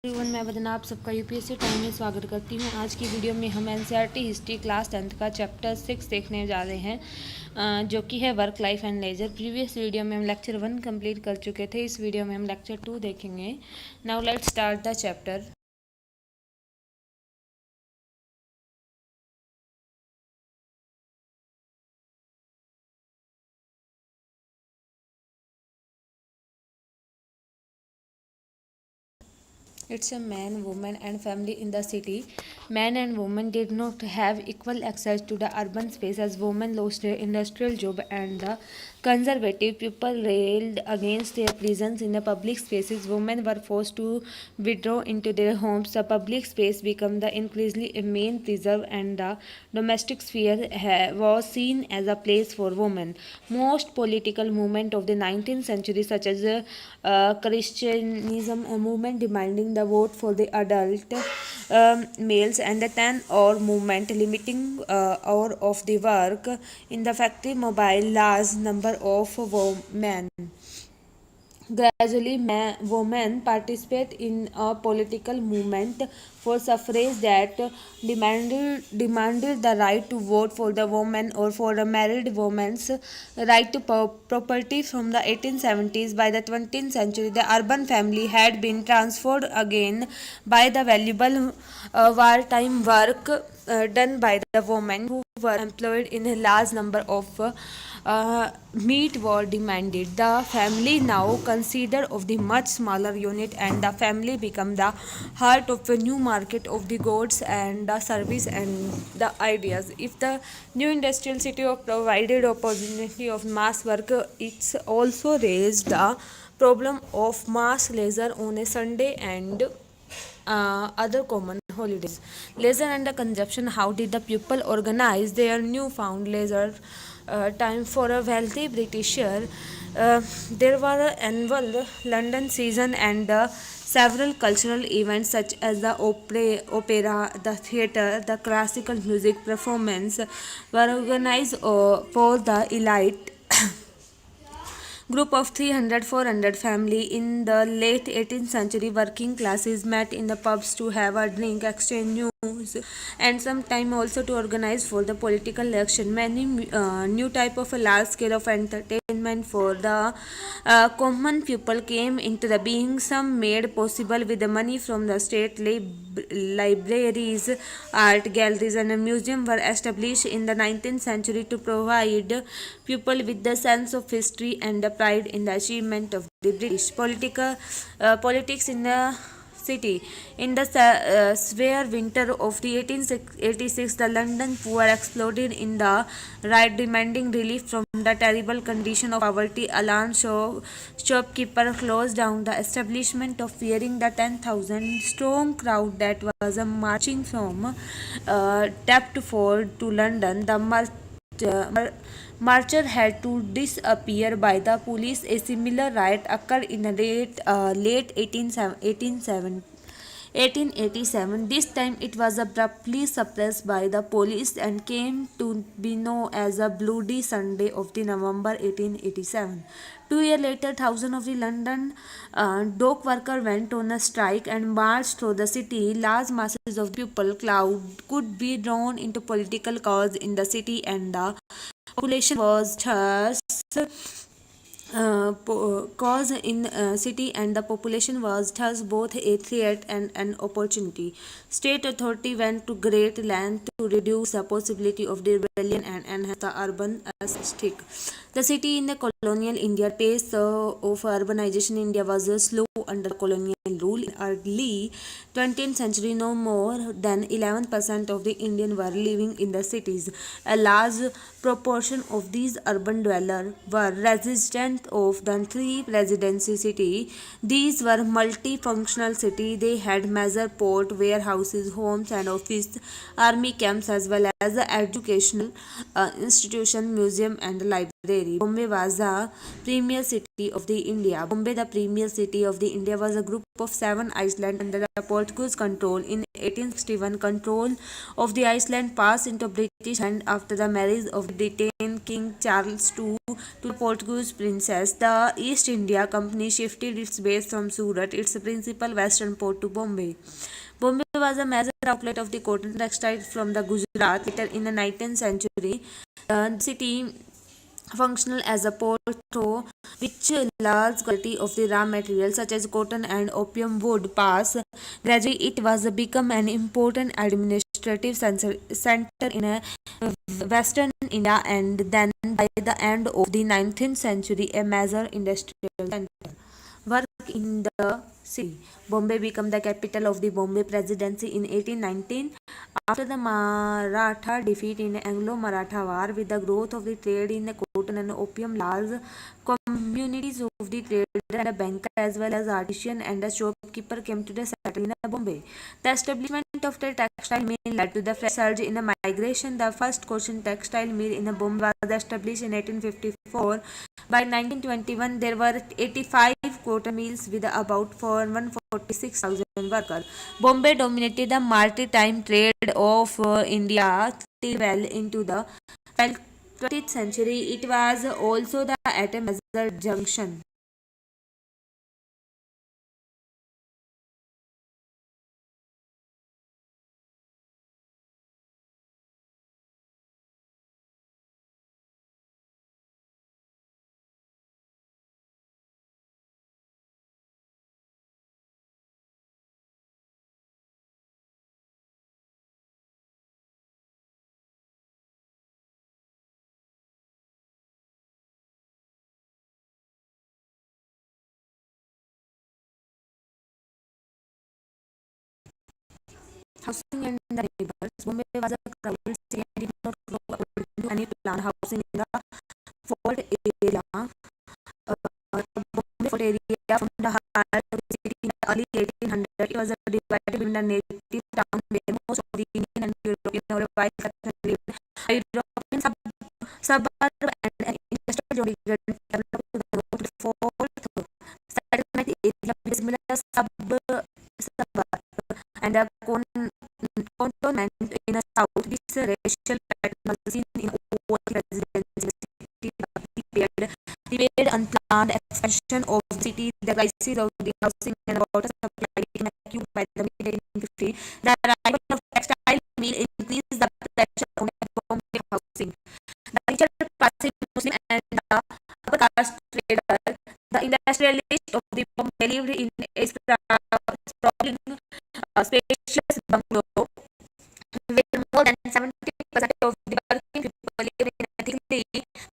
Everyone, मैं वदना आप सबका यूपीएससी टाइम में स्वागत करती हूँ। आज की वीडियो में हम एनसीईआरटी हिस्ट्री क्लास 10th का चैप्टर 6 देखने जा रहे हैं, जो कि है work life and leisure. Previous video में हम लेक्चर 1 कंप्लीट कर चुके थे। इस वीडियो में हम लेक्चर 2 देखेंगे। Now let's start the chapter. It's a man, woman, and family in the city. Men and women did not have equal access to the urban space as women lost their industrial job, and the conservative people railed against their presence in the public spaces. Women were forced to withdraw into their homes. The public space became the increasingly a main preserve, and the domestic sphere was seen as a place for women. Most political movements of the 19th century, such as Christianism, a movement demanding the vote for the adult males, and the 10-hour movement limiting hour of the work in the factory, mobile large number of women. Gradually, women participate in a political movement for suffrage that demanded the right to vote for the woman or for the married woman's right to property from the 1870s. By the 20th century, the urban family had been transformed again by the valuable wartime work done by the women who were employed in a large number of meat were demanded. The family now considered of the much smaller unit, and the family become the heart of a new market of the goods and the service and the ideas. If the new industrial city provided opportunity of mass work, it's also raised the problem of mass leisure on a Sunday and other common holidays. Leisure and the consumption. How did the people organize their newfound leisure time? For a wealthy Britisher, there were an annual London season and several cultural events such as the opera, the theatre, the classical music performance were organized for the elite group of 300-400 family. In the late 18th century, working classes met in the pubs to have a drink, exchange news, and sometime also to organize for the political election. Many new type of a large scale of entertainment for the common people came into the being. Some made possible with the money from the state libraries, art galleries, and a museum were established in the 19th century to provide people with the sense of history and the pride in the achievement of the British politics in the city. In the severe winter of the 1886, the London poor exploded in the riot demanding relief from the terrible condition of poverty. Alarmed shopkeeper closed down the establishment of fearing the 10,000 strong crowd that was marching from Deptford to London. The marcher had to disappear by the police. A similar riot occurred in the late 1887. This time it was abruptly suppressed by the police and came to be known as the Bloody Sunday of the November 1887. 2 years later, thousands of the London dock workers went on a strike and marched through the city. Large masses of people could be drawn into political cause in the city, and the population was thus cause in city and the population was thus both a threat and an opportunity. State authority went to great length to reduce the possibility of rebellion and enhance the urban aesthetic. The city in the colonial India pace of urbanization in India was slow under colonial rule. In early 20th century, no more than 11% of the Indians were living in the cities. A large proportion of these urban dwellers were residents of the three presidency cities. These were multifunctional cities. They had major port, warehouses, homes and offices, army camps, museums as well as the educational institution, museum and library. Bombay was the premier city of the India. Bombay, the premier city of the India, was a group of 7 islands under the Portuguese control. In 1861, control of the island passed into British hand after the marriage of the detained King Charles II to the Portuguese princess. The East India Company shifted its base from Surat, its principal western port, to Bombay. Bombay was a major outlet of the cotton textiles from the Gujarat. Later in the 19th century, the city functional as a port through which large quantity of the raw materials such as cotton and opium would pass. Gradually, it was become an important administrative center in western India, and then by the end of the 19th century, a major industrial center. Work in the city. Bombay became the capital of the Bombay Presidency in 1819. After the Maratha defeat in Anglo-Maratha War, with the growth of the trade in the cotton and opium, large communities of the trader and a banker as well as artisan and a shopkeeper came to the settle in Bombay. The establishment of the textile mill led to the fresh surge in the migration. The first cotton textile mill in Bombay was established in 1854. By 1921, there were 85 cotton mills with about 146,000 workers. Bombay dominated the maritime trade of India till well into the 20th century. It was also the at a major junction. Housing and the neighbors. Bombay was a crowded city and did not grow according to any plan. Housing in the Fort area, Bombay Fort area from the heart of the city in the early 1800s. It was divided between the native town where most of the Indian and European or white settlement lived. A European suburb and an industrial zone developed to the north to the fourth settlement area with similar suburb and a cantonment in the south. This racial pattern was seen in all residences. The unplanned expansion of the city, the crisis of the housing and water supply became acute by the mid-1850s. The arrival of textile mill increased the pressure on Bombay housing. The richer class Muslim and the upper caste trader, the industrialist of the Bombay lived in a sprawling, spacious bungalow where more than 70% of the working people live in a thickly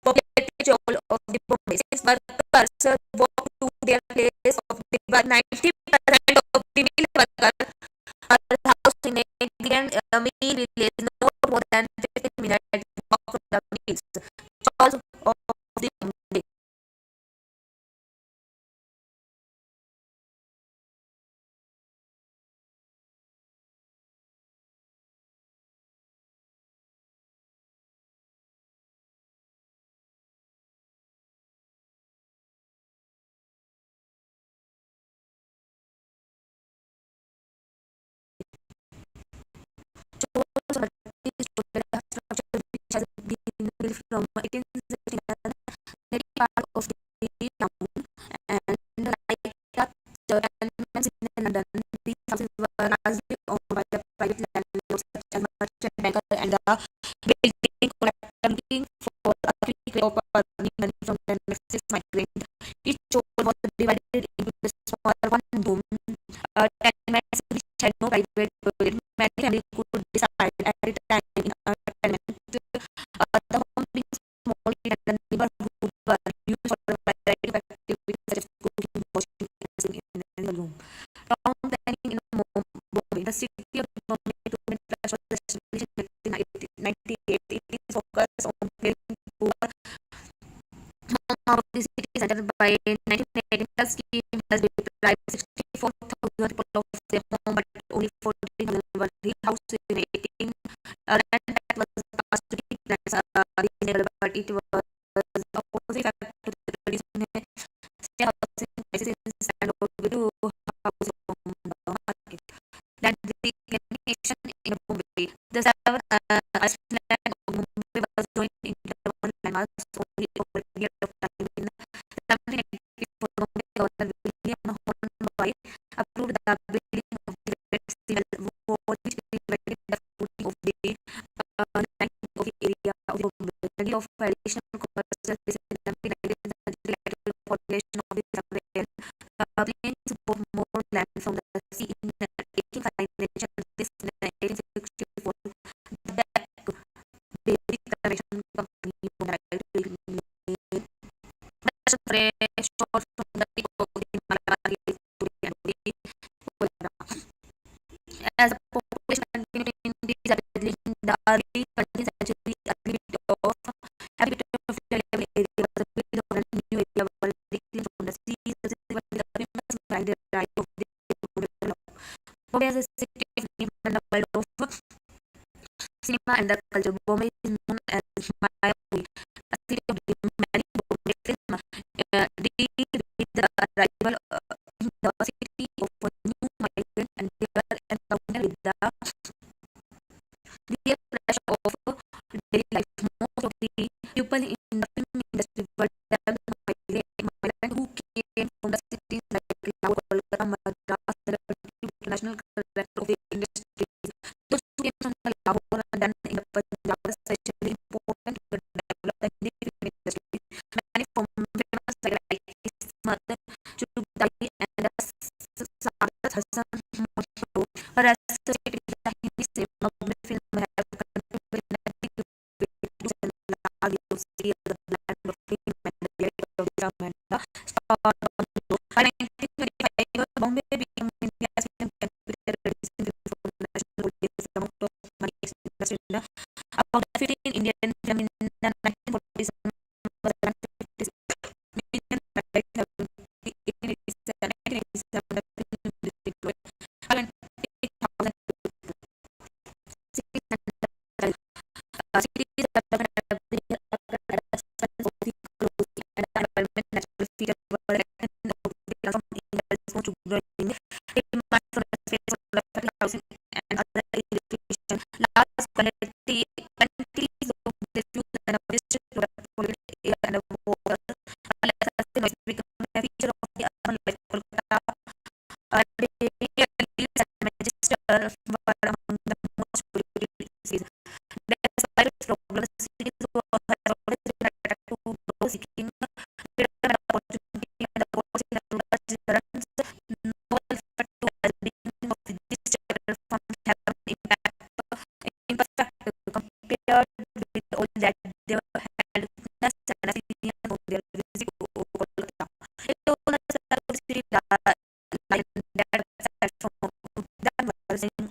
populated zone of the Bombay. Since workers walk to their place of the work, 90% of the mill workers are housed in a grand mill village no more than 15 minutes walk from the mills. Chores of the Bombay. Chores are the structure which has been built from 1869 native part of the town and like that tenements in London. These houses were largely owned by the private landlords such as merchant banker and the building contractor looking for a quick way of earning money from the Mexican migrant. Each hall was divided into the smaller one room tenements which had no private toilet. Many families could decide at a time in a tenement. The home being small and the neighborhood were used for a variety of activities such as cooking, washing, and singing in the room. Town planning in Bombay. The city of Bombay Improvement Trust was established in 1998. It is focused on planning poor home of the city center by 1918. The scheme has deprived 64,000 people of their home, but only 14,000 were rehoused in 1890. the building of the Great Civil War, which divided the footing of the land of the area of the study of additional coastal basin in the mid-19th century led to the formulation of the sovereign plains of more land from the sea in 1859. This in 1864, the basic convention company on the right to fresh shore from the tip of the Malabar to the as the population continued to increase rapidly in the early 20th century, a bit of habitat of the level area was built over a new area were decreased from the sea, subsequently the famous migrant drive of the Bombay as a city of in the world of cinema and the culture. Bombay is known as Mayapuri, a city of many Bombay film. With the arrival in the city of new migrant and they were encountered with the real pressure of daily life. Most of the people in the film industry were migrant who came from the cities like Lahore, Kolkata, Madras, the international character of the industry. Those who came from the Lahore and then in the Punjab was especially important to develop the film industry. Many from famous like his mother, Chubdai and Saadat Hassan Mashhur were associated with the Hindi cinema. The film have contributed to the serial The Land of Film and the Diary of the Amanda Star on the by 1925, Bombay became India's film capital, releasing film from the national audience amount of money invested in about 15 Indian film in the 1947 was 156 million by 1887, 1987 the film deployed 20,000 cities and cities and environment natural features were from to growing demand for space for housing and other education. Last quality countries of the future and wishes to polluted air and water. Unless become a feature of the urban life. Kolkata, and Manchester were among the most polluted cities. Despite its problems, cities have always been attractive to those seeking greater opportunity and the policy that runs novel fact to the beginning of this chapter from have an impact compared with all that they had witnessed and experienced on their visit to Kolkata. It told us that the city lion that from them was in